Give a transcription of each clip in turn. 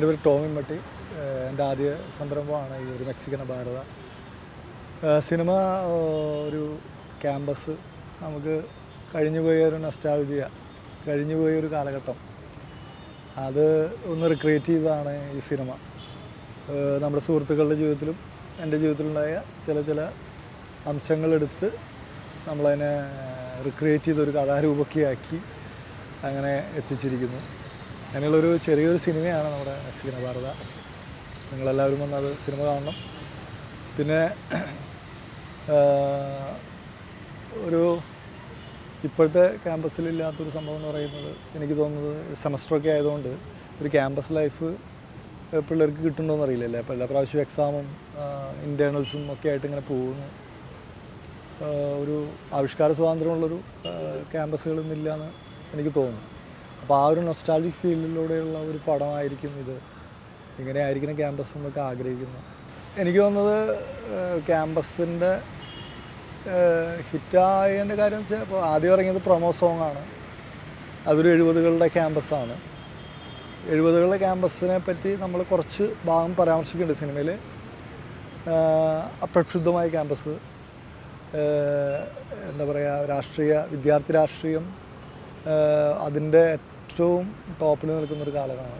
എൻ്റെ പേര് ടോമിൻ മട്ടി. എൻ്റെ ആദ്യ സംരംഭമാണ് ഈ ഒരു മെക്സിക്കൻ ഭാരത സിനിമ. ഒരു ക്യാമ്പസ്, നമുക്ക് കഴിഞ്ഞുപോയ ഒരു നൊസ്റ്റാൾജിയ, കഴിഞ്ഞുപോയൊരു കാലഘട്ടം, അത് ഒന്ന് റിക്രിയേറ്റ് ചെയ്തതാണ് ഈ സിനിമ. നമ്മുടെ സുഹൃത്തുക്കളുടെ ജീവിതത്തിലും എൻ്റെ ജീവിതത്തിലുണ്ടായ ചില അംശങ്ങളെടുത്ത് നമ്മളതിനെ റിക്രിയേറ്റ് ചെയ്തൊരു കഥാരൂപൊക്കെയാക്കി അങ്ങനെ എത്തിച്ചിരിക്കുന്നു. അങ്ങനെയുള്ളൊരു ചെറിയൊരു സിനിമയാണ് നമ്മുടെ മെക്സിക്കൻ ഭാരത. നിങ്ങളെല്ലാവരും വന്ന് അത് സിനിമ കാണണം. പിന്നെ ഒരു ഇപ്പോഴത്തെ ക്യാമ്പസിലില്ലാത്തൊരു സംഭവം എന്ന് പറയുന്നത്, എനിക്ക് തോന്നുന്നത് സെമസ്റ്ററൊക്കെ ആയതുകൊണ്ട് ഒരു ക്യാമ്പസ് ലൈഫ് പിള്ളേർക്ക് കിട്ടുന്നുണ്ടോയെന്ന് അറിയില്ലല്ലേ. അപ്പോൾ എല്ലാ പ്രാവശ്യവും എക്സാമും ഇൻറ്റേർണൽസും ഒക്കെ ആയിട്ട് ഇങ്ങനെ പോകുന്നു. ഒരു ആവിഷ്കാര സ്വാതന്ത്ര്യമുള്ളൊരു ക്യാമ്പസുകളൊന്നുമില്ല എന്ന് എനിക്ക് തോന്നുന്നു. അപ്പോൾ ആ ഒരു നൊസ്റ്റാൾജിക് ഫീലിലൂടെയുള്ള ഒരു പടമായിരിക്കും ഇത്. ഇങ്ങനെ ആയിരിക്കണം ക്യാമ്പസ് എന്നൊക്കെ ആഗ്രഹിക്കുന്നു. എനിക്ക് തോന്നുന്നത് ക്യാമ്പസിൻ്റെ ഹിറ്റായതിൻ്റെ കാര്യം എന്ന് വെച്ചാൽ, ഇപ്പോൾ ആദ്യം ഇറങ്ങിയത് പ്രൊമോ സോങ്ങാണ്. അതൊരു 70കളുടെ ക്യാമ്പസാണ്. 70കളുടെ ക്യാമ്പസിനെ പറ്റി നമ്മൾ കുറച്ച് ഭാഗം പരാമർശിക്കുന്നുണ്ട് സിനിമയിൽ. അപ്രക്ഷുബ്ധമായ ക്യാമ്പസ്, എന്താ പറയുക, വിദ്യാർത്ഥി രാഷ്ട്രീയം അതിൻ്റെ ഏറ്റവും ടോപ്പിൽ നിൽക്കുന്നൊരു കാലമാണ്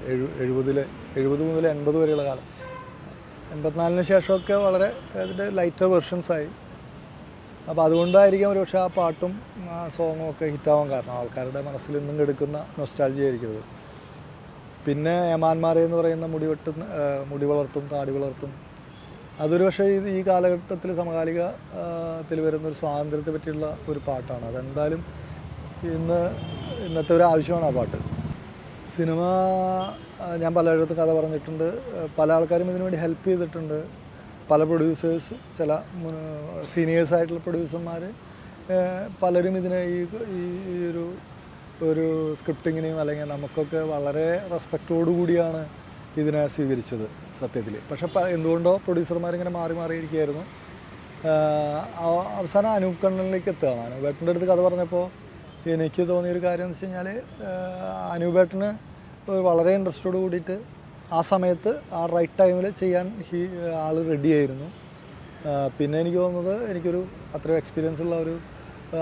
70 മുതൽ 80 വരെയുള്ള കാലം. 84 ശേഷമൊക്കെ വളരെ അതിൻ്റെ ലൈറ്റർ വെർഷൻസായി. അപ്പോൾ അതുകൊണ്ടായിരിക്കും ഒരു പക്ഷേ ആ പാട്ടും ആ സോങ്ങും ഒക്കെ ഹിറ്റാവാൻ കാരണം. ആൾക്കാരുടെ മനസ്സിൽ നിന്നും എടുക്കുന്ന നൊസ്റ്റാൾജി ആയിരിക്കും. പിന്നെ ഏമാന്മാരെ എന്ന് പറയുന്ന മുടി വളർത്തും താടി വളർത്തും, അതൊരു പക്ഷേ ഈ കാലഘട്ടത്തിൽ സമകാലികത്തിൽ വരുന്നൊരു സ്വാതന്ത്ര്യത്തെ പറ്റിയുള്ള ഒരു പാട്ടാണ്. അതെന്തായാലും ഇന്നത്തെ ഒരു ആവശ്യമാണ് ആ പാട്ട്. സിനിമ ഞാൻ പലയിടത്തും കഥ പറഞ്ഞിട്ടുണ്ട്. പല ആൾക്കാരും ഇതിനു വേണ്ടി ഹെൽപ്പ് ചെയ്തിട്ടുണ്ട്. പല പ്രൊഡ്യൂസേഴ്സ്, ചില സീനിയേഴ്സായിട്ടുള്ള പ്രൊഡ്യൂസർമാർ പലരും ഇതിനെ ഈ ഒരു സ്ക്രിപ്റ്റിങ്ങിനെയും അല്ലെങ്കിൽ നമുക്കൊക്കെ വളരെ റെസ്പെക്റ്റോടുകൂടിയാണ് ഇതിനെ സ്വീകരിച്ചത് സത്യത്തിൽ. പക്ഷെ എന്തുകൊണ്ടോ പ്രൊഡ്യൂസർമാരിങ്ങനെ മാറിയിരിക്കുകയായിരുന്നു. അവസാനം അനൂപ് കണ്ണനിലേക്ക് എത്തുകയാണ്. അനൂപേട്ടൻ്റെ അടുത്ത് കഥ പറഞ്ഞപ്പോൾ എനിക്ക് തോന്നിയൊരു കാര്യം എന്ന് വെച്ച് കഴിഞ്ഞാൽ, അനൂപേട്ടന് വളരെ ഇൻട്രസ്റ്റോട് കൂടിയിട്ട് ആ സമയത്ത് ആ റൈറ്റ് ടൈമിൽ ചെയ്യാൻ ആൾ റെഡിയായിരുന്നു. പിന്നെ എനിക്ക് തോന്നുന്നത്, എനിക്കൊരു അത്രയും എക്സ്പീരിയൻസ് ഉള്ള ഒരു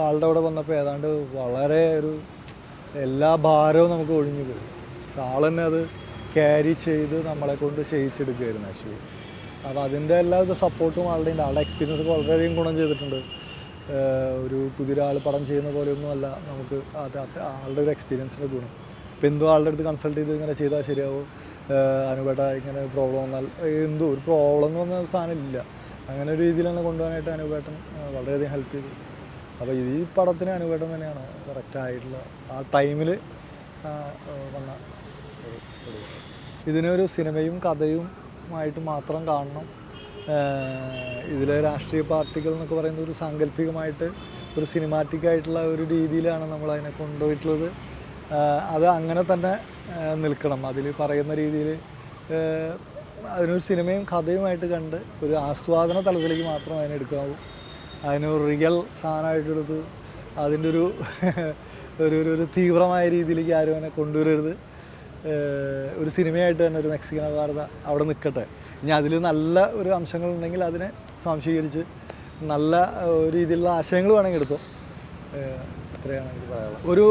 ആളുടെ അവിടെ വന്നപ്പോൾ ഏതാണ്ട് വളരെ എല്ലാ ഭാരവും നമുക്ക് ഒഴിഞ്ഞു പോയി. ആൾ തന്നെ അത് ക്യാരി ചെയ്ത് നമ്മളെ കൊണ്ട് ചെയ്യിച്ചെടുക്കുകയായിരുന്നു ആക്ച്വലി. അപ്പോൾ അതിൻ്റെ എല്ലാവിധ സപ്പോർട്ടും ആളുടെ എക്സ്പീരിയൻസൊക്കെ വളരെയധികം ഗുണം ചെയ്തിട്ടുണ്ട്. ഒരു പുതിയൊരാൾ പടം ചെയ്യുന്ന പോലെയൊന്നുമല്ല നമുക്ക് ആളുടെ ഒരു എക്സ്പീരിയൻസിൻ്റെ ഗുണം. ഇപ്പോൾ എന്തോ ആളുടെ അടുത്ത് കൺസൾട്ട് ചെയ്ത് ഇങ്ങനെ ചെയ്താൽ ശരിയാവും, അനുപേട്ട ഇങ്ങനെ പ്രോബ്ലം വന്നാൽ എന്തോ ഒരു പ്രോബ്ലം എന്ന് പറഞ്ഞ സാധനം ഇല്ല, അങ്ങനെ ഒരു രീതിയിൽ തന്നെ കൊണ്ടുപോകാനായിട്ട് അനുപേട്ടൻ വളരെയധികം ഹെൽപ്പ് ചെയ്തു. അപ്പോൾ ഈ പടത്തിന് അനുപേട്ടൻ തന്നെയാണ് കറക്റ്റായിട്ടുള്ള ആ ടൈമിൽ വന്ന ഒരു പ്രൊഡ്യൂസർ. ഇതിനൊരു സിനിമയും കഥയുമായിട്ട് മാത്രം കാണണം. ഇതിലെ രാഷ്ട്രീയ പാർട്ടികൾ എന്നൊക്കെ പറയുന്നത് ഒരു സാങ്കല്പികമായിട്ട് ഒരു സിനിമാറ്റിക് ആയിട്ടുള്ള ഒരു രീതിയിലാണ് നമ്മൾ അതിനെ കൊണ്ടുപോയിട്ടുള്ളത്. അത് അങ്ങനെ തന്നെ നിൽക്കണം. അതിൽ പറയുന്ന രീതിയിൽ അതിനൊരു സിനിമയും കഥയുമായിട്ട് കണ്ട് ഒരു ആസ്വാദന തലത്തിലേക്ക് മാത്രം അതിനെടുക്കാവൂ. അതിനൊരു റിയൽ സാധനമായിട്ടെടുത്ത് അതിൻ്റെ ഒരു തീവ്രമായ രീതിയിലേക്ക് ആരും അതിനെ കൊണ്ടുവരരുത്. ഒരു സിനിമയായിട്ട് തന്നെ ഒരു മെക്സിക്കൻ ഭാരത അവിടെ നിൽക്കട്ടെ. ഇനി അതിൽ നല്ല ഒരു അംശങ്ങളുണ്ടെങ്കിൽ അതിനെ സ്വാംശീകരിച്ച് നല്ല രീതിയിലുള്ള ആശയങ്ങൾ വേണമെങ്കിൽ എടുത്തോ. ഇത്രയാണ് എനിക്ക് പറയാനുള്ളത്. ഒരു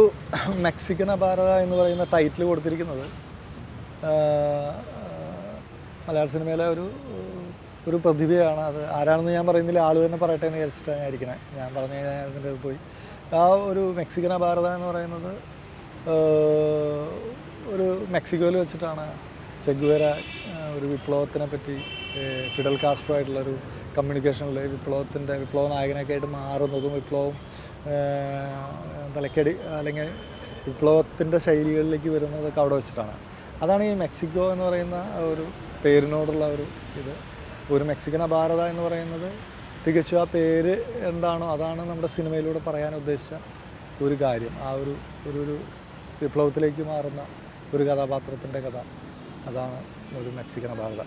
മെക്സിക്കൻ ഭാരത എന്ന് പറയുന്ന ടൈറ്റിൽ കൊടുത്തിരിക്കുന്നത് മലയാള സിനിമയിലെ ഒരു പ്രതിഭയാണ്. അത് ആരാണെന്ന് ഞാൻ പറയുന്നില്ല, ആൾ തന്നെ പറയട്ടെ എന്ന് വിചാരിച്ചിട്ടാണ് ഞാൻ ഇരിക്കണേ. ഞാൻ പറഞ്ഞു കഴിഞ്ഞാൽ അതിൻ്റെ പോയി ആ ഒരു മെക്സിക്കൻ ഭാരത എന്ന് പറയുന്നത് ഒരു മെക്സിക്കോയിൽ വെച്ചിട്ടാണ് ചെഗുവേര ഒരു വിപ്ലവത്തിനെ പറ്റി, ഫിഡൽ കാസ്ട്രോ ആയിട്ടുള്ളൊരു കമ്മ്യൂണിക്കേഷനിൽ വിപ്ലവ നായകനൊക്കെ ആയിട്ട് മാറുന്നതും വിപ്ലവം തലക്കടി അല്ലെങ്കിൽ വിപ്ലവത്തിൻ്റെ ശൈലികളിലേക്ക് വരുന്നതൊക്കെ അവിടെ വെച്ചിട്ടാണ്. അതാണ് ഈ മെക്സിക്കോ എന്ന് പറയുന്ന ഒരു പേരിനോടുള്ള ഇത്. ഒരു മെക്സിക്കൻ ഭാരത എന്ന് പറയുന്നത് തികച്ചും ആ പേര് എന്താണോ അതാണ് നമ്മുടെ സിനിമയിലൂടെ പറയാൻ ഉദ്ദേശിച്ച ഒരു കാര്യം. ആ ഒരു വിപ്ലവത്തിലേക്ക് മാറുന്ന ഒരു കഥാപാത്രത്തിൻ്റെ കഥ, അതാണ് ഒരു മെക്സിക്കൻ ഭാരത.